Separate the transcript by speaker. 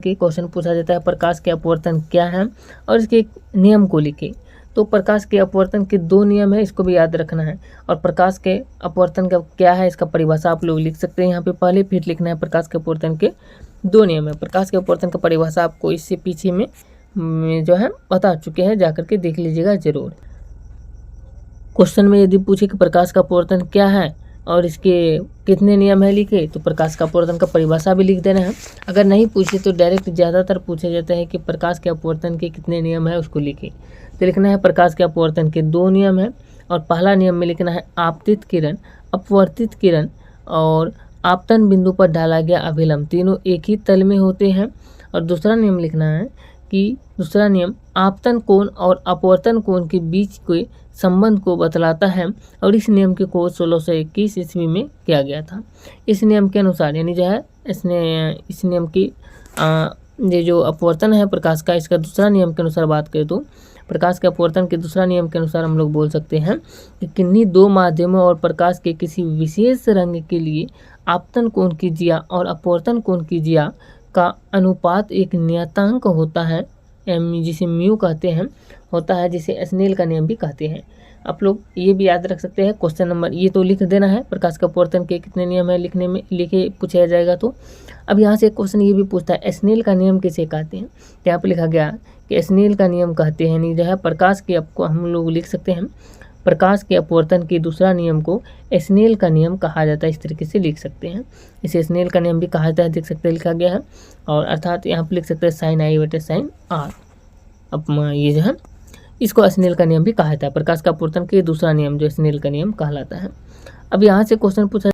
Speaker 1: कि क्वेश्चन पूछा जाता है प्रकाश के अपवर्तन क्या है और इसके नियम को लिखे। तो प्रकाश के अपवर्तन के दो नियम है, इसको भी याद रखना है। और प्रकाश के अपवर्तन का क्या है इसका परिभाषा आप लोग लिख सकते हैं यहाँ पे पहले, फिर लिखना है प्रकाश के अपवर्तन के दो नियम है। प्रकाश के अपवर्तन का परिभाषा आपको इससे पीछे में जो है बता चुके हैं, जाकर के देख लीजिएगा जरूर। क्वेश्चन में यदि पूछे कि प्रकाश का अपवर्तन क्या है और इसके कितने नियम है लिखे, तो प्रकाश का अपवर्तन का परिभाषा भी लिख देना है। अगर नहीं पूछे तो डायरेक्ट ज़्यादातर पूछे जाते हैं कि प्रकाश के अपवर्तन के कितने नियम है उसको लिखे। तो लिखना है प्रकाश के अपवर्तन के दो नियम है, और पहला नियम में लिखना है आपतित किरण, अपवर्तित किरण और आपतन बिंदु पर डाला गया अभिलंब तीनों एक ही तल में होते हैं। और दूसरा नियम लिखना है कि दूसरा नियम आपतन कोण और अपवर्तन कोण के बीच के संबंध को बतलाता है, और इस नियम की खोज 1621 ईस्वी में किया गया था। इस नियम के अनुसार यानी जो है इस नियम की ये जो अपवर्तन है प्रकाश का, इसका दूसरा नियम के अनुसार बात करें तो प्रकाश के अपवर्तन के दूसरा नियम के अनुसार हम लोग बोल सकते हैं कि किन्हीं दो माध्यमों और प्रकाश के किसी विशेष रंग के लिए आपतन कोण की जिया और अपवर्तन कोण की जिया का अनुपात एक नियतांक होता है, जिसे म्यू कहते हैं, होता है, जिसे स्नेल का नियम भी कहते हैं। आप लोग ये भी याद रख सकते हैं। क्वेश्चन नंबर ये तो लिख देना है, प्रकाश का अपवर्तन के कितने नियम है लिखने में लिखे पूछा जाएगा। तो अब यहाँ से क्वेश्चन ये भी पूछता है स्नेल का नियम किसे कहते हैं। तो यहाँ पर लिखा गया कि स्नेल का नियम कहते हैं, नहीं जो है प्रकाश के आपको हम लोग लिख सकते हैं प्रकाश के अपवर्तन के दूसरा नियम को स्नेल का नियम कहा जाता है, इस तरीके से लिख सकते हैं। इसे स्नेल का नियम भी कहा जाता है, देख सकते हैं लिखा गया है। और अर्थात यहाँ पर लिख सकते हैं साइन आई बटे साइन आर। अब ये जो है इसको स्नेल का नियम भी कहा जाता है, प्रकाश का अपवर्तन के दूसरा नियम जो स्नेल का नियम कहलाता है। अब यहाँ से क्वेश्चन पूछा